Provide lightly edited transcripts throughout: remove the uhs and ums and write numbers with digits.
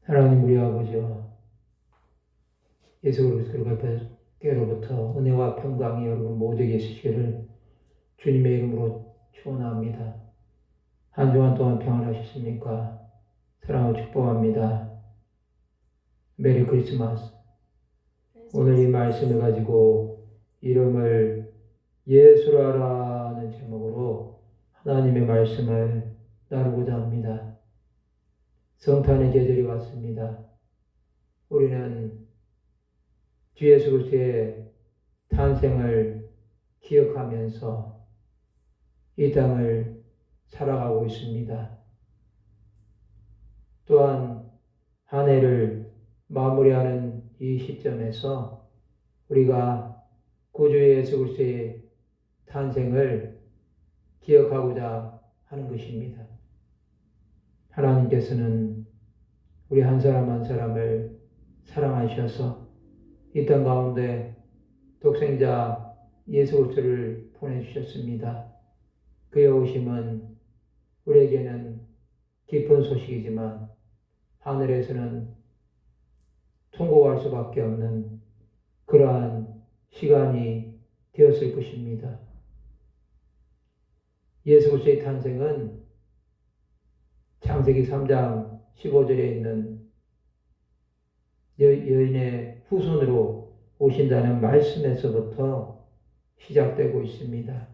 하나님 우리 아버지와 예수 그리스도께로부터 은혜와 평강이 여러분 모두에게 있으시기를 주님의 이름으로 축원합니다. 한 주간 동안 평안하셨습니까? 사랑을 축복합니다. 메리 크리스마스. 오늘 이 말씀을 가지고 이름을 예수라라는 제목으로 하나님의 말씀을 나누고자 합니다. 성탄의 계절이 왔습니다. 우리는 주 예수 그리스도의 탄생을 기억하면서 이 땅을 살아가고 있습니다. 또한 한 해를 마무리하는 이 시점에서 우리가 구주 예수 그리스도의 탄생을 기억하고자 하는 것입니다. 하나님께서는 우리 한 사람 한 사람을 사랑하셔서 이 땅 가운데 독생자 예수 그리스도를 보내주셨습니다. 그의 오심은 우리에게는 기쁜 소식이지만 하늘에서는 통곡할 수밖에 없는 그러한 시간이 되었을 것입니다. 예수 그리스도의 탄생은 창세기 3장 15절에 있는 여인의 후손으로 오신다는 말씀에서부터 시작되고 있습니다.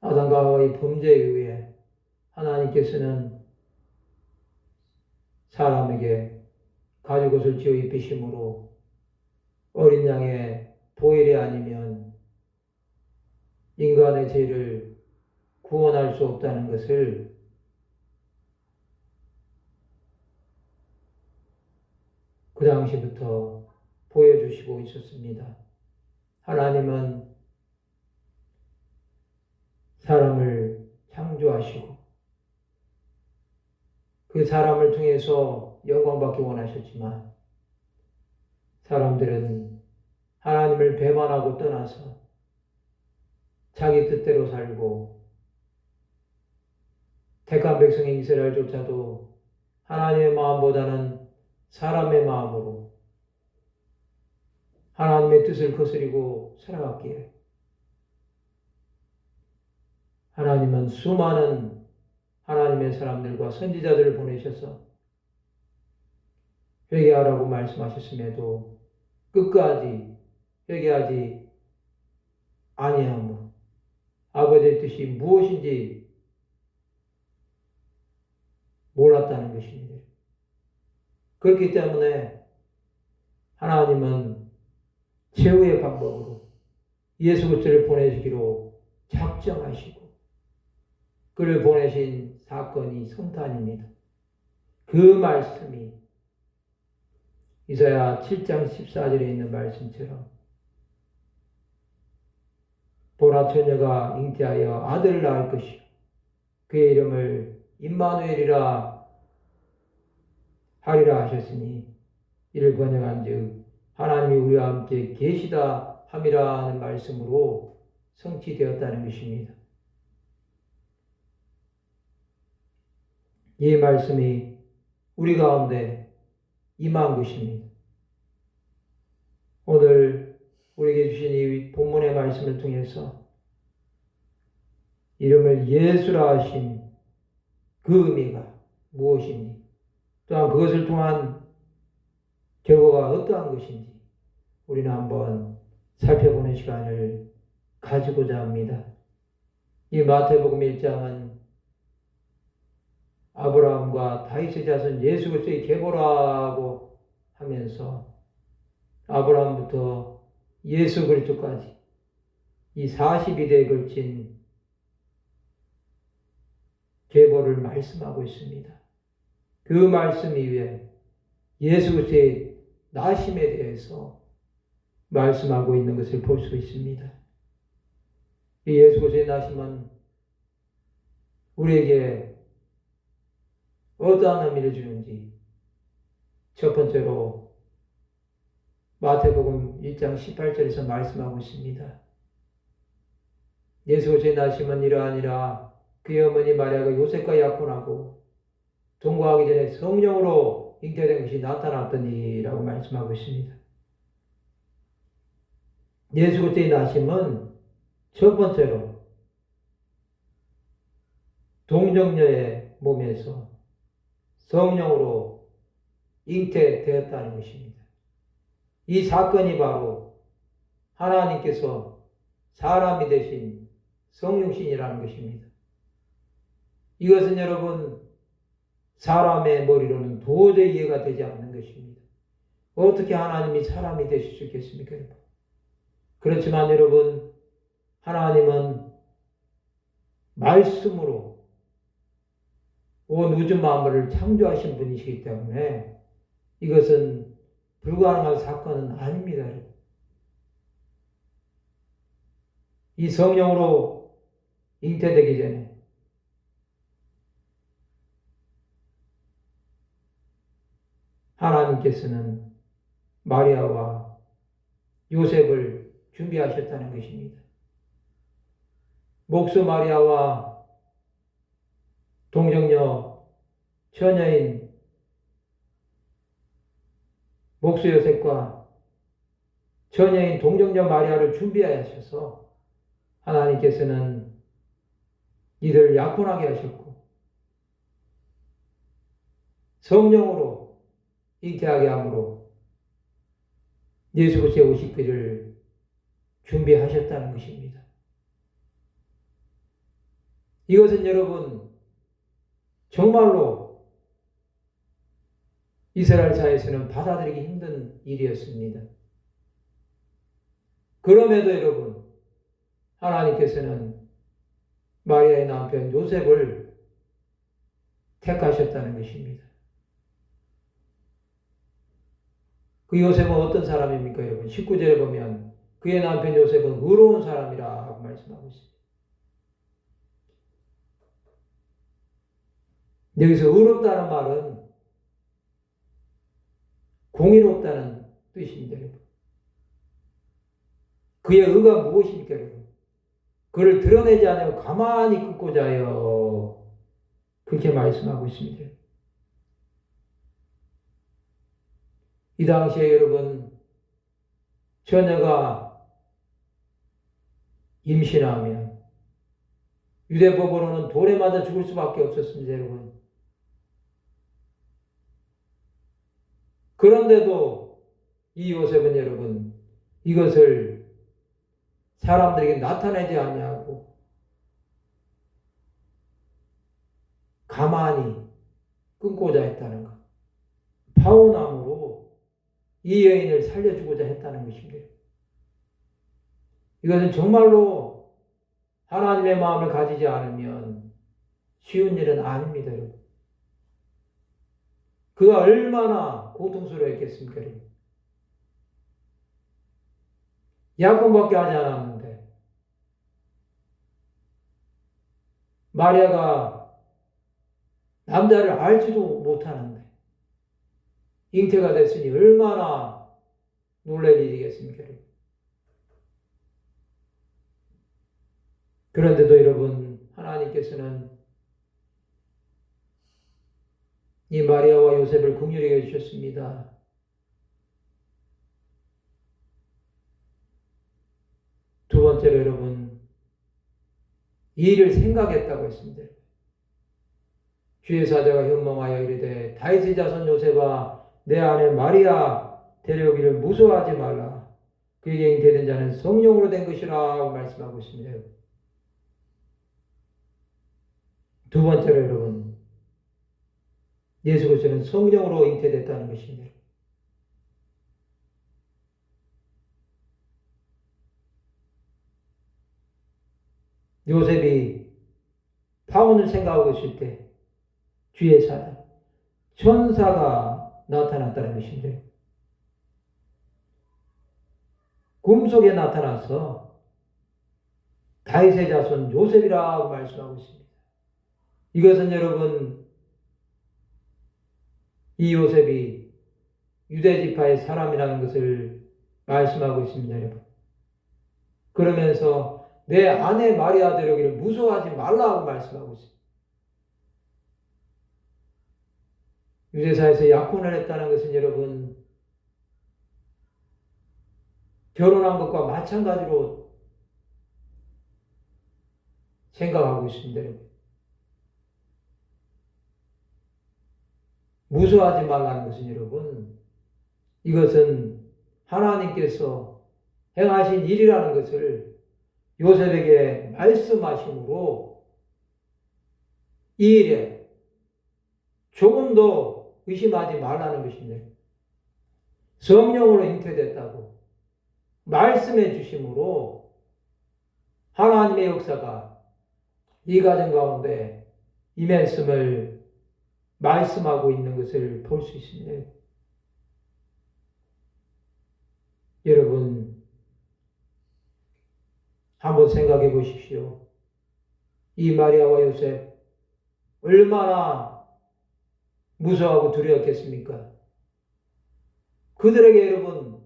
아담과 하와의 범죄에 의해 하나님께서는 사람에게 가죽옷을 지어 입히심으로 어린 양의 보혈이 아니면 인간의 죄를 구원할 수 없다는 것을 그 당시부터 보여주시고 있었습니다. 하나님은 사람을 창조하시고 그 사람을 통해서 영광받기 원하셨지만 사람들은 하나님을 배반하고 떠나서 자기 뜻대로 살고 택한 백성인 이스라엘조차도 하나님의 마음보다는 사람의 마음으로 하나님의 뜻을 거스리고 살아갔기에 하나님은 수많은 하나님의 사람들과 선지자들을 보내셔서 회개하라고 말씀하셨음에도 끝까지 회개하지 아니하며 아버지의 뜻이 무엇인지 몰랐다는 것입니다. 그렇기 때문에 하나님은 최후의 방법으로 예수 그리스도를 보내시기로 작정하시고 그를 보내신 사건이 성탄입니다. 그 말씀이 이사야 7장 14절에 있는 말씀처럼 보라 처녀가 잉태하여 아들을 낳을 것이요 그의 이름을 임마누엘이라 하리라 하셨으니 이를 번역한즉 하나님이 우리와 함께 계시다 함이라는 말씀으로 성취되었다는 것입니다. 이 말씀이 우리 가운데 임한 것입니다. 오늘 우리에게 주신 이 본문의 말씀을 통해서 이름을 예수라 하신 그 의미가 무엇인지 또한 그것을 통한 결과가 어떠한 것인지 우리는 한번 살펴보는 시간을 가지고자 합니다. 이 마태복음 1장은 아브라함과 다윗의 자손 예수 그리스도의 계보라고 하면서 아브라함부터 예수 그리스도까지 이 42대에 걸친 계보를 말씀하고 있습니다. 그 말씀 이후에 예수 그리스도의 나심에 대해서 말씀하고 있는 것을 볼 수 있습니다. 이 예수 그리스도의 나심은 우리에게 어떠한 의미를 주는지 첫 번째로 마태복음 1장 18절에서 말씀하고 있습니다. 예수 그리스도의 나심은 이러하니라 그의 어머니 마리아가 요셉과 약혼하고 동거하기 전에 성령으로 잉태된 것이 나타났더니라고 말씀하고 있습니다. 예수 그리스도의 나심은 첫 번째로 동정녀의 몸에서 성령으로 잉태되었다는 것입니다. 이 사건이 바로 하나님께서 사람이 되신 성령신이라는 것입니다. 이것은 여러분 사람의 머리로는 도저히 이해가 되지 않는 것입니다. 어떻게 하나님이 사람이 되실 수 있겠습니까, 여러분? 그렇지만 여러분, 하나님은 말씀으로 온 우주 만물을 창조하신 분이시기 때문에 이것은 불가능한 사건은 아닙니다, 여러분. 이 성령으로 잉태되기 전에 하나님께서는 마리아와 요셉을 준비하셨다는 것입니다. 목수 마리아와 동정녀 처녀인 목수 요셉과 처녀인 동정녀 마리아를 준비하셔서 하나님께서는 이들을 약혼하게 하셨고 성령으로 잉태하게 함으로 예수 그리스도의 오시기를 준비하셨다는 것입니다. 이것은 여러분 정말로 이스라엘 사회에서는 받아들이기 힘든 일이었습니다. 그럼에도 여러분 하나님께서는 마리아의 남편 요셉을 택하셨다는 것입니다. 그 요셉은 어떤 사람입니까, 여러분? 19절에 보면 그의 남편 요셉은 의로운 사람이라고 말씀하고 있습니다. 여기서 의롭다는 말은 공의롭다는 뜻입니다, 여러분. 그의 의가 무엇입니까, 여러분? 그를 드러내지 않으면 가만히 끊고자 하여 그렇게 말씀하고 있습니다. 이 당시에 여러분 처녀가 임신하면 유대법으로는 돌에 맞아 죽을 수밖에 없었습니다, 여러분. 그런데도 이 요셉은 여러분 이것을 사람들에게 나타내지 아니하고 가만히 끊고자 했다는 것. 파혼함으로 이 여인을 살려주고자 했다는 것입니다. 이것은 정말로 하나님의 마음을 가지지 않으면 쉬운 일은 아닙니다, 여러분. 그가 얼마나 고통스러웠겠습니까, 여러분. 약혼밖에 하지 않았는데 마리아가 남자를 알지도 못하는데 잉태가 됐으니 얼마나 놀랄 일이겠습니까, 여러분. 그런데도 여러분 하나님께서는 이 마리아와 요셉을 긍휼히 여기셨습니다. 두 번째로 여러분 이 일을 생각했다고 했습니다. 주의 사자가 현몽하여 이르되 다윗의 자손 요셉아 내 아내 마리아 데려오기를 무서워하지 말라. 그에게 잉태된 자는 성령으로 된 것이라고 말씀하고 있습니다. 두 번째로 여러분 예수 그리스도는 성령으로 잉태됐다는 것입니다. 요셉이 파혼을 생각하고 있을 때 주의 사자 천사가 나타났다는 것인데 꿈속에 나타나서 다윗의 자손 요셉이라고 말씀하고 있습니다. 이것은 여러분 이 요셉이 유대지파의 사람이라는 것을 말씀하고 있습니다, 여러분. 그러면서 내 아내 마리아 데려오기를 무서워하지 말라고 말씀하고 있습니다. 유대사에서 약혼을 했다는 것은 여러분 결혼한 것과 마찬가지로 생각하고 있습니다. 여러분. 무서워하지 말라는 것은 여러분 이것은 하나님께서 행하신 일이라는 것을 요셉에게 말씀하심으로 이 일에 조금도 의심하지 말라는 것입니다. 성령으로 잉태됐다고 말씀해 주심으로 하나님의 역사가 이 가정 가운데 임했음을 말씀하고 있는 것을 볼 수 있습니다. 여러분 한번 생각해 보십시오. 이 마리아와 요셉 얼마나 무서워하고 두려웠겠습니까? 그들에게 여러분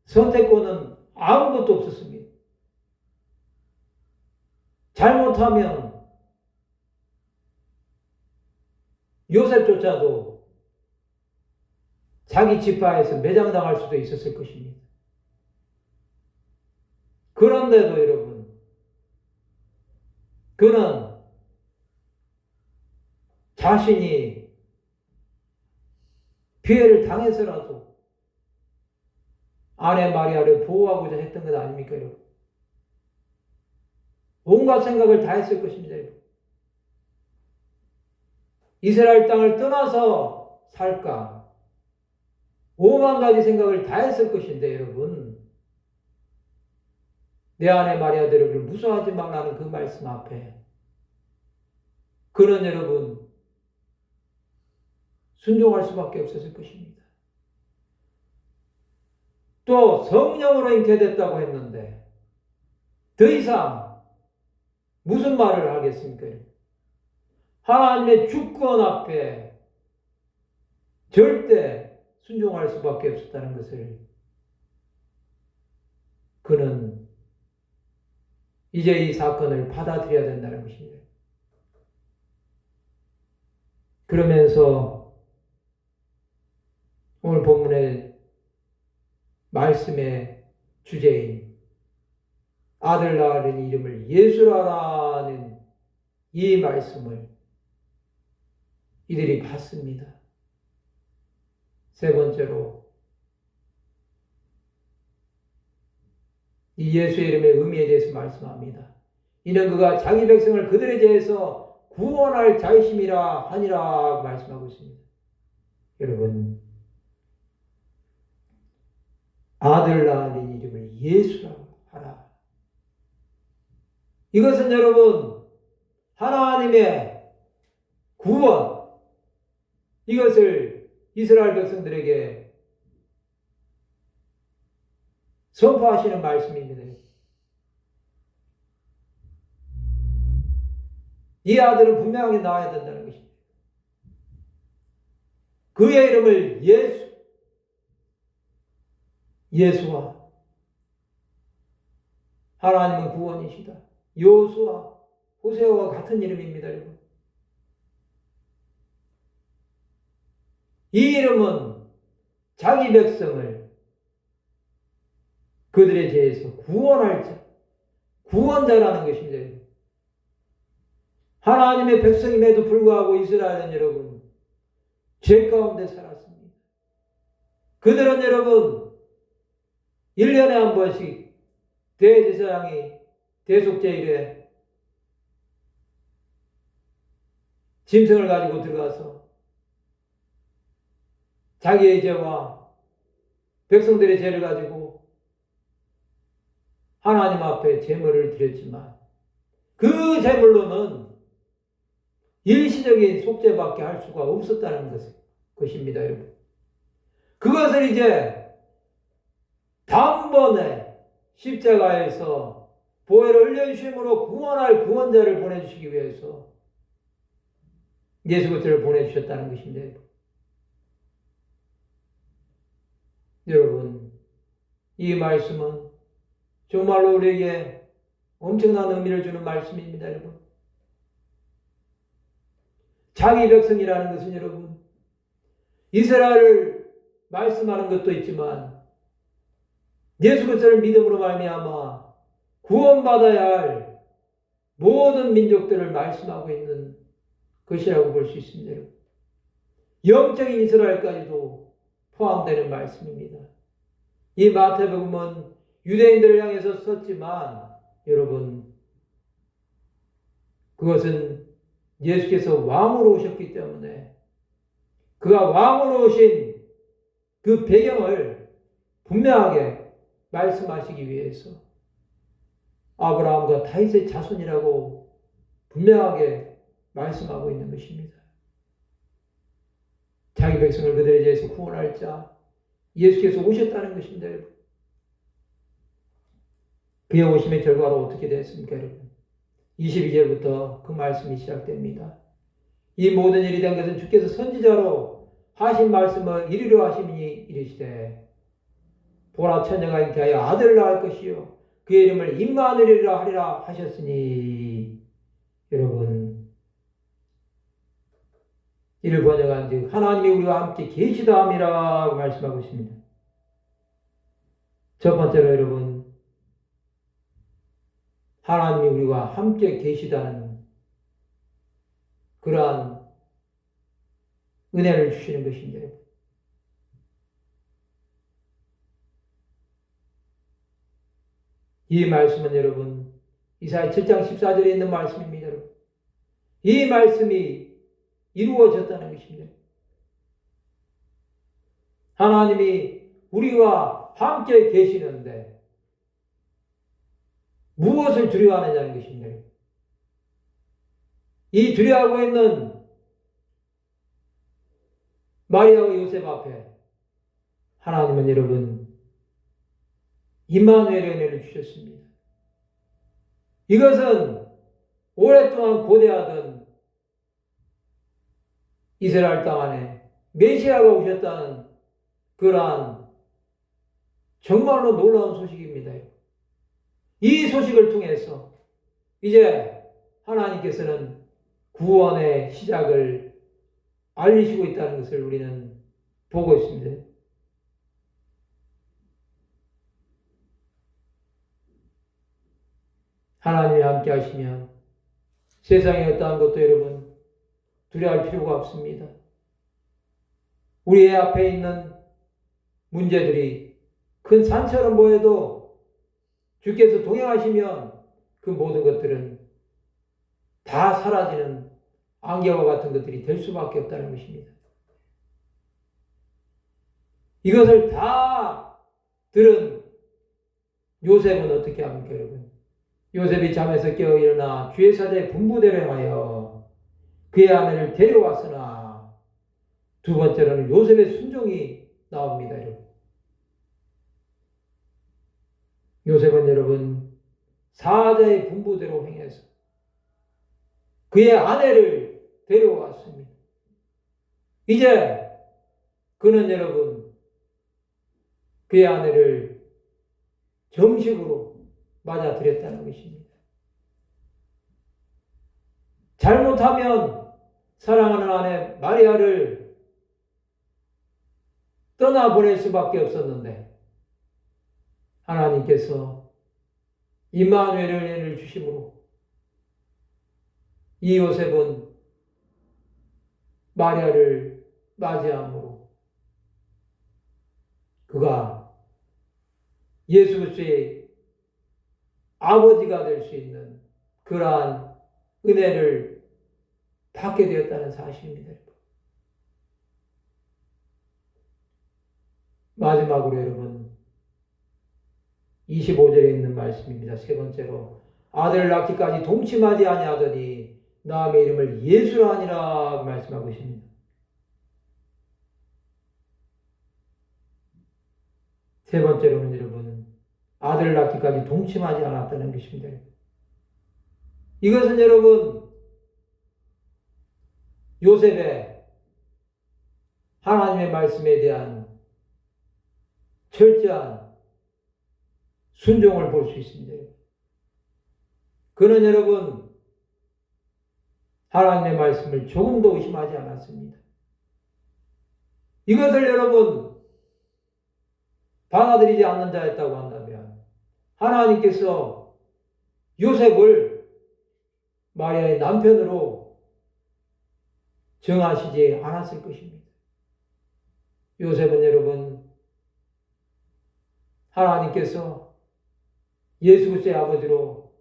선택권은 아무것도 없었습니다. 잘못하면 요셉조차도 자기 지파에서 매장당할 수도 있었을 것입니다. 그런데도 여러분 그는 자신이 피해를 당해서라도 아내 마리아를 보호하고자 했던 것 아닙니까 여러분? 온갖 생각을 다 했을 것입니다. 여러분. 이스라엘 땅을 떠나서 살까? 5만 가지 생각을 다 했을 것인데 여러분 내 아내 마리아 되려기를 무서워하지 말라는 그 말씀 앞에 그는 여러분 순종할 수밖에 없었을 것입니다. 또 성령으로 잉태됐다고 했는데 더 이상 무슨 말을 하겠습니까? 하나님의 주권 앞에 절대 순종할 수밖에 없었다는 것을 그는 이제 이 사건을 받아들여야 된다는 것입니다. 그러면서 오늘 본문의 말씀의 주제인 아들 낳으려는 이름을 예수라라는 이 말씀을 이들이 받습니다. 세 번째로 이 예수의 이름의 의미에 대해서 말씀합니다. 이는 그가 자기 백성을 그들에 대해서 구원할 자이심이라 하니라 말씀하고 있습니다. 여러분 아들 낳으려는 이름을 예수라고 하라. 이것은 여러분 하나님의 구원 이것을 이스라엘 백성들에게 선포하시는 말씀입니다. 이 아들은 분명하게 나와야 된다는 것입니다. 그의 이름을 예수와 하나님은 구원이시다. 요수와 호세아와 같은 이름입니다. 여러분. 이 이름은 자기 백성을 그들의 죄에서 구원할 자, 구원자라는 것입니다. 하나님의 백성임에도 불구하고 이스라엘은 여러분 죄 가운데 살았습니다. 그들은 여러분 1년에 한 번씩 대제사장이 대속제일에 짐승을 가지고 들어가서 자기의 죄와 백성들의 죄를 가지고 하나님 앞에 제물을 드렸지만 그 제물로는 일시적인 속죄밖에 할 수가 없었다는 것입니다. 여러분. 그것을 이제 단번에 십자가에서 보혈을 흘려주심으로 구원할 구원자를 보내주시기 위해서 예수 그리스도를 보내주셨다는 것입니다. 여러분, 이 말씀은 정말로 우리에게 엄청난 의미를 주는 말씀입니다. 여러분. 자기 백성이라는 것은 여러분 이스라엘을 말씀하는 것도 있지만 예수 그리스도를 믿음으로 말미암아 구원받아야 할 모든 민족들을 말씀하고 있는 것이라고 볼 수 있습니다. 영적인 이스라엘까지도 포함되는 말씀입니다. 이 마태복음은 유대인들을 향해서 썼지만 여러분, 그것은 예수께서 왕으로 오셨기 때문에 그가 왕으로 오신 그 배경을 분명하게 말씀하시기 위해서 아브라함과 다윗의 자손이라고 분명하게 말씀하고 있는 것입니다. 자기 백성을 그들에 대해서 구원할 자 예수께서 오셨다는 것입니다. 여러분. 그의 오심의 결과로 어떻게 됐습니까? 여러분? 22절부터 그 말씀이 시작됩니다. 이 모든 일이 된 것은 주께서 선지자로 하신 말씀을 이루려 하심이니 이르시되 보라 처녀가 잉태하여 아들을 낳을 것이요 그의 이름을 임마누엘이라 하리라 하셨으니 여러분 이를 번역한 즉 하나님이 우리와 함께 계시다 함이라고 말씀하고 있습니다. 첫 번째로 여러분 하나님이 우리와 함께 계시다는 그러한 은혜를 주시는 것입니다. 이 말씀은 여러분 이사야 7장 14절에 있는 말씀입니다. 여러분. 이 말씀이 이루어졌다는 것입니다. 하나님이 우리와 함께 계시는데 무엇을 두려워하느냐는 것입니다. 이 두려워하고 있는 마리아와 요셉 앞에 하나님은 여러분 임마누엘의 은혜를 주셨습니다. 이것은 오랫동안 고대하던 이스라엘 땅 안에 메시아가 오셨다는 그러한 정말로 놀라운 소식입니다. 이 소식을 통해서 이제 하나님께서는 구원의 시작을 알리시고 있다는 것을 우리는 보고 있습니다. 하나님이 함께 하시면 세상의 어떠한 것도 여러분 두려워할 필요가 없습니다. 우리의 앞에 있는 문제들이 큰 산처럼 보여도 주께서 동행하시면 그 모든 것들은 다 사라지는 안개와 같은 것들이 될 수밖에 없다는 것입니다. 이것을 다 들은 요셉은 어떻게 합니까, 여러분? 요셉이 잠에서 깨어 일어나 주의 사자의 분부대로 하여 그의 아내를 데려왔으나 두 번째로는 요셉의 순종이 나옵니다, 여러분. 요셉은 여러분 사자의 분부대로 행해서 그의 아내를 데려왔습니다. 이제 그는 여러분 그의 아내를 정식으로 맞아들였다는 것입니다. 잘못하면 사랑하는 아내 마리아를 떠나보낼 수밖에 없었는데 하나님께서 임마누엘을 주심으로 이 요셉은 마리아를 맞이함으로 그가 예수 그리스도의 아버지가 될 수 있는 그러한 은혜를 받게 되었다는 사실입니다. 마지막으로 여러분 25절에 있는 말씀입니다. 세 번째로 아들을 낳기까지 동침하지 아니하더니 남의 이름을 예수라 하니라 말씀하고 있습니다. 세 번째로는 여러분 아들을 낳기까지 동침하지 않았다는 것입니다. 이것은 여러분 요셉의 하나님의 말씀에 대한 철저한 순종을 볼 수 있습니다. 그는 여러분 하나님의 말씀을 조금도 의심하지 않았습니다. 이것을 여러분 받아들이지 않는 자였다고 한다면 하나님께서 요셉을 마리아의 남편으로 정하시지 않았을 것입니다. 요셉은 여러분 하나님께서 예수 그리스도의 아버지로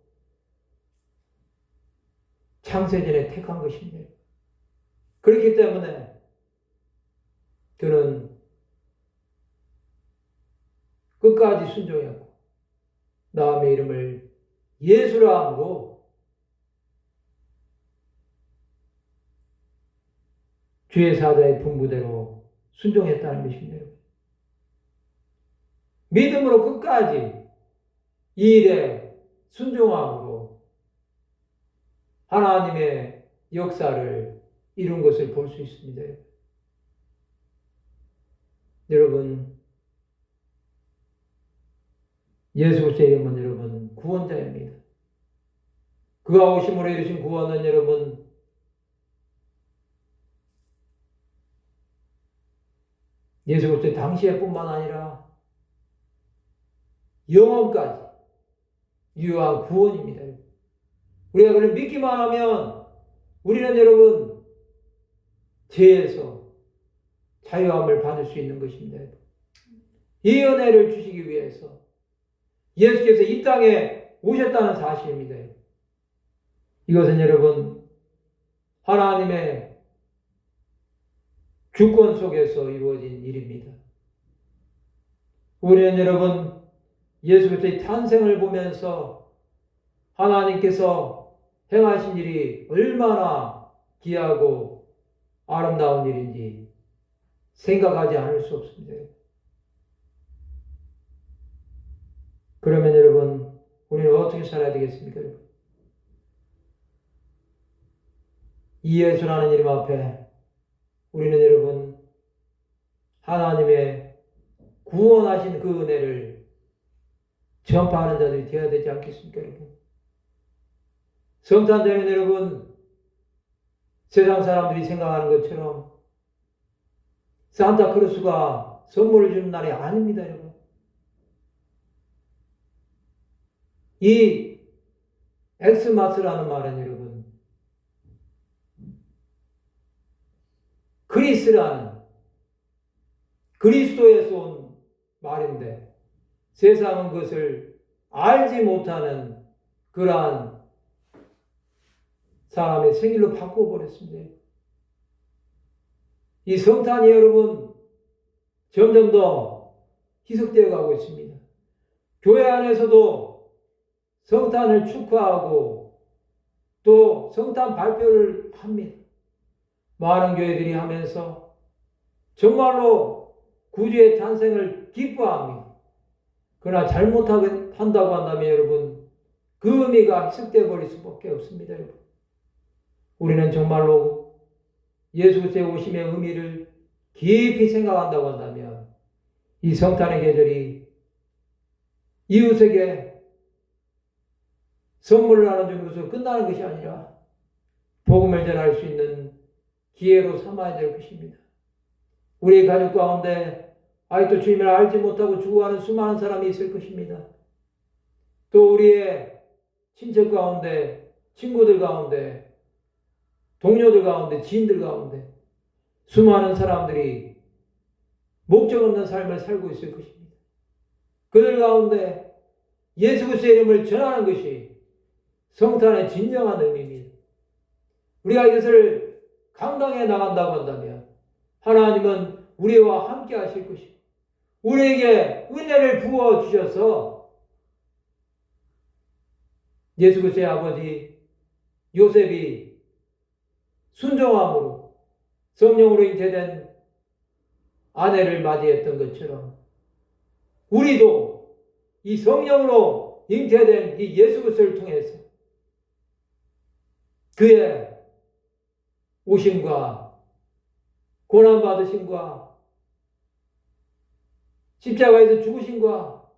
창세전에 택한 것입니다. 그렇기 때문에 그는 끝까지 순종했고 남의 이름을 예수라 함으로 주의 사자의 분부대로 순종했다는 것입니다. 믿음으로 끝까지 이 일에 순종함으로 하나님의 역사를 이룬 것을 볼 수 있습니다. 여러분, 예수 그리스도의 이름은 여러분 구원자입니다. 그가 오심으로 이루신 구원은 여러분 예수 그리스도 당시에 뿐만 아니라 영원까지 유효한 구원입니다. 우리가 그를 믿기만 하면 우리는 여러분 죄에서 자유함을 받을 수 있는 것입니다. 이 은혜를 주시기 위해서 예수께서 이 땅에 오셨다는 사실입니다. 이것은 여러분 하나님의 주권 속에서 이루어진 일입니다. 우리는 여러분 예수 그리스도의 탄생을 보면서 하나님께서 행하신 일이 얼마나 귀하고 아름다운 일인지 생각하지 않을 수 없습니다. 그러면 여러분 우리는 어떻게 살아야 되겠습니까? 이 예수라는 이름 앞에 우리는 여러분 하나님의 구원하신 그 은혜를 전파하는 자들이 되어야 되지 않겠습니까? 여러분? 성탄절은 여러분 세상 사람들이 생각하는 것처럼 산타크로스가 선물을 주는 날이 아닙니다. 여러분. 이 엑스마스라는 말은 여러분 그리스라는 그리스도에서 온 말인데 세상은 그것을 알지 못하는 그러한 사람의 생일로 바꿔버렸습니다. 이 성탄이 여러분 점점 더 희석되어 가고 있습니다. 교회 안에서도 성탄을 축하하고 또 성탄 발표를 합니다. 많은 교회들이 하면서 정말로 구주의 탄생을 기뻐합니다. 그러나 잘못한다고 한다면 여러분 그 의미가 희석되어 버릴 수밖에 없습니다. 여러분. 우리는 정말로 예수 그리스도의 오심의 의미를 깊이 생각한다고 한다면 이 성탄의 계절이 이웃에게 선물을 나눠주는 것으로 끝나는 것이 아니라 복음을 전할 수 있는 기회로 삼아야 될 것입니다. 우리 가족 가운데 아직도 주님을 알지 못하고 죽어가는 수많은 사람이 있을 것입니다. 또 우리의 친척 가운데, 친구들 가운데, 동료들 가운데, 지인들 가운데 수많은 사람들이 목적 없는 삶을 살고 있을 것입니다. 그들 가운데 예수 그리스도의 이름을 전하는 것이 성탄의 진정한 의미입니다. 우리가 이것을 감당해 나간다고 한다면 하나님은 우리와 함께 하실 것이고 우리에게 은혜를 부어주셔서 예수 그리스도의 아버지 요셉이 순종함으로 성령으로 잉태된 아내를 맞이했던 것처럼 우리도 이 성령으로 잉태된 이 예수 그리스도를 통해서 그의 오심과 고난받으심과 십자가에서 죽으심과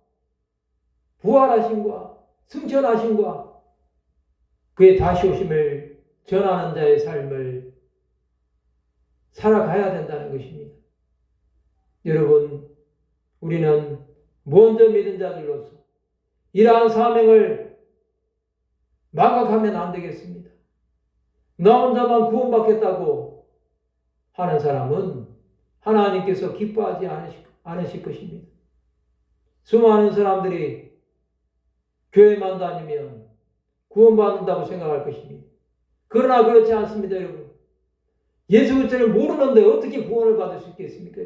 부활하심과 승천하심과 그의 다시 오심을 전하는 자의 삶을 살아가야 된다는 것입니다. 여러분, 우리는 먼저 믿은 자들로서 이러한 사명을 망각하면 안 되겠습니다. 나 혼자만 구원받겠다고 하는 사람은 하나님께서 기뻐하지 않으실 것입니다. 수많은 사람들이 교회만 다니면 구원받는다고 생각할 것입니다. 그러나 그렇지 않습니다, 여러분. 예수 그리스도를 모르는데 어떻게 구원을 받을 수 있겠습니까?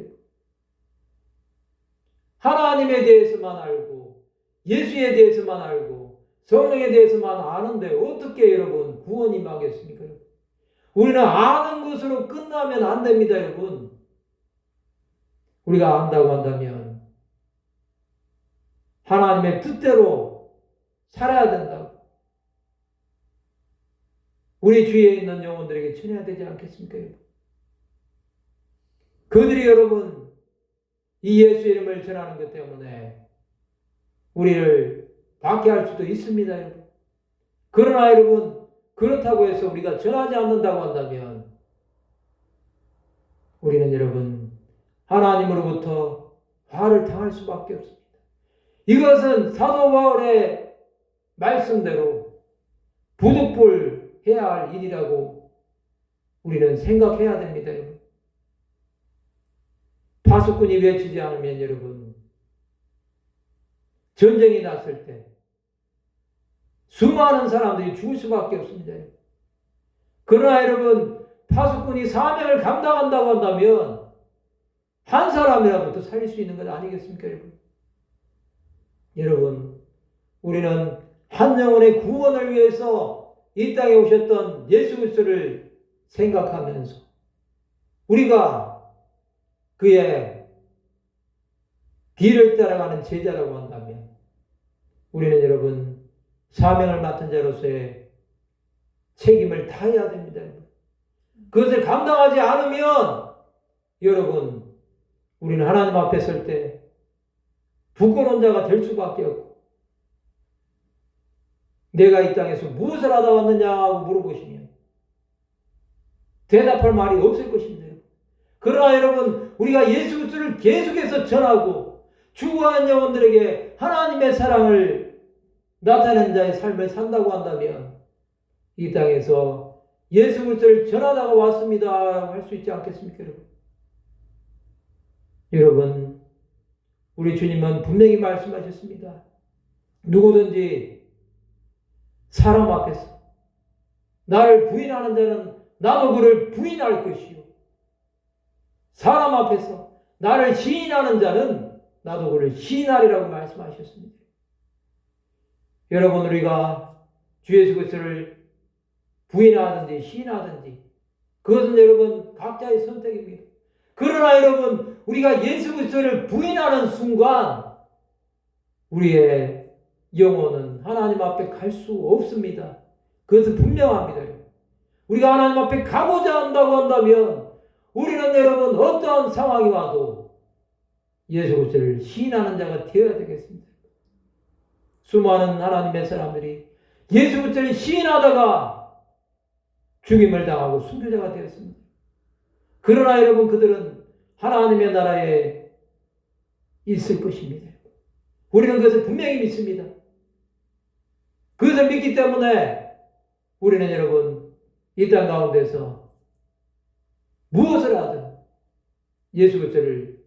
하나님에 대해서만 알고 예수에 대해서만 알고 성령에 대해서만 아는데 어떻게 여러분 구원이 임하겠습니까? 우리는 아는 것으로 끝나면 안 됩니다, 여러분. 우리가 안다고 한다면 하나님의 뜻대로 살아야 된다고. 우리 주위에 있는 영혼들에게 전해야 되지 않겠습니까, 여러분? 그들이 여러분 이 예수 이름을 전하는 것 때문에 우리를 박해할 수도 있습니다, 여러분. 그러나 여러분, 그렇다고 해서 우리가 전하지 않는다고 한다면 우리는 여러분 하나님으로부터 화를 당할 수밖에 없습니다. 이것은 사도 바울의 말씀대로 부득불해야 할 일이라고 우리는 생각해야 됩니다, 여러분. 파수꾼이 외치지 않으면 여러분 전쟁이 났을 때 수많은 사람들이 죽을 수밖에 없습니다. 그러나 여러분 파수꾼이 사명을 감당한다고 한다면 한 사람이라도 더 살릴 수 있는 것 아니겠습니까, 여러분? 여러분, 우리는 한 영혼의 구원을 위해서 이 땅에 오셨던 예수 그리스도를 생각하면서 우리가 그의 뒤를 따라가는 제자라고 한다면 우리는 여러분 사명을 맡은 자로서의 책임을 다해야 됩니다. 그것을 감당하지 않으면 여러분 우리는 하나님 앞에 설 때 부끄러운 자가 될 수밖에 없고 내가 이 땅에서 무엇을 하다 왔느냐고 물어보시면 대답할 말이 없을 것입니다. 그러나 여러분 우리가 예수 그리스도를 계속해서 전하고 죽어가는 영혼들에게 하나님의 사랑을 나타내는 자의 삶을 산다고 한다면 이 땅에서 예수 그리스도를 전하다가 왔습니다 할 수 있지 않겠습니까, 여러분? 여러분, 우리 주님은 분명히 말씀하셨습니다. 누구든지 사람 앞에서 나를 부인하는 자는 나도 그를 부인할 것이요, 사람 앞에서 나를 시인하는 자는 나도 그를 시인하리라고 말씀하셨습니다. 여러분, 우리가 주 예수 그리스도를 부인하든지 시인하든지 그것은 여러분 각자의 선택입니다. 그러나 여러분 우리가 예수 그리스도를 부인하는 순간 우리의 영혼은 하나님 앞에 갈 수 없습니다. 그것은 분명합니다. 우리가 하나님 앞에 가고자 한다고 한다면 우리는 여러분 어떠한 상황이 와도 예수 그리스도를 시인하는 자가 되어야 되겠습니다. 수많은 하나님의 사람들이 예수 그리스도를 시인하다가 죽임을 당하고 순교자가 되었습니다. 그러나 여러분 그들은 하나님의 나라에 있을 것입니다. 우리는 그것을 분명히 믿습니다. 그것을 믿기 때문에 우리는 여러분 이 땅 가운데서 무엇을 하든 예수 그리스도를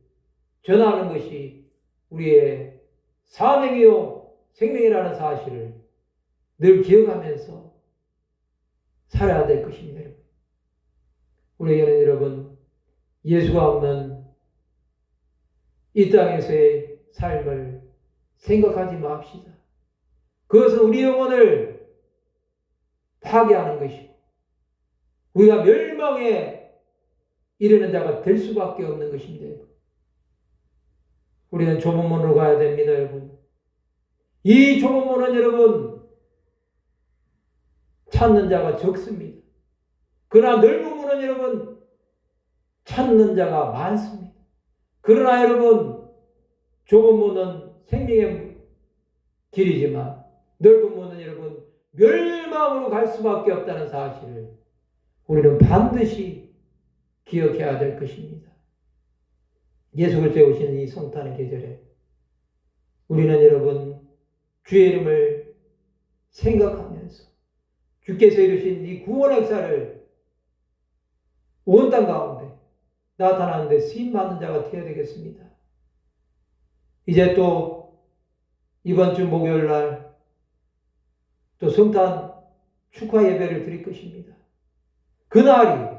전하는 것이 우리의 사명이요 생명이라는 사실을 늘 기억하면서 살아야 될 것입니다. 우리에게는 여러분 예수가 없는 이 땅에서의 삶을 생각하지 맙시다. 그것은 우리 영혼을 파괴하는 것이고 우리가 멸망에 이르는 자가 될 수밖에 없는 것입니다. 우리는 좁은 문으로 가야 됩니다, 여러분. 이 좁은 문은 여러분 찾는 자가 적습니다. 그러나 넓은 문은 여러분 찾는 자가 많습니다. 그러나 여러분 좁은 문은 생명의 길이지만 넓은 문은 여러분 멸망으로 갈 수밖에 없다는 사실을 우리는 반드시 기억해야 될 것입니다. 예수 그리스도의 오시는 이 성탄의 계절에 우리는 여러분 주의 이름을 생각하면서 주께서 이루신 이 구원 역사를 온 땅 가운데 나타나는데 쓰임받는 자가 되어야 되겠습니다. 이제 또 이번 주 목요일 날 또 성탄 축하 예배를 드릴 것입니다. 그날이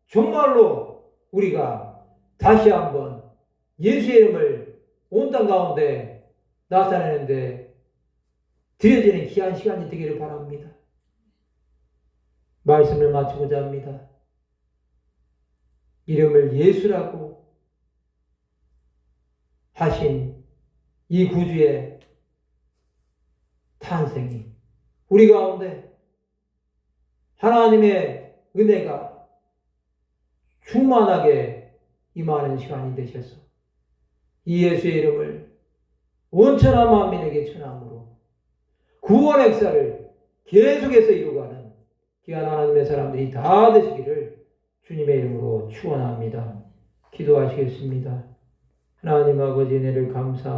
정말로 우리가 다시 한번 예수의 이름을 온 땅 가운데 나타내는데 드려지는 귀한 시간이 되기를 바랍니다. 말씀을 마치고자 합니다. 이름을 예수라고 하신 이 구주의 탄생이 우리 가운데 하나님의 은혜가 충만하게 임하는 시간이 되셔서 이 예수의 이름을 온천한 만민에게 전함으로 구원 역사를 계속해서 이루어가는 귀한 하나님의 사람들이 다 되시기를 주님의 이름으로 축원합니다. 기도하시겠습니다. 하나님 아버지 은혜를 감사합니다.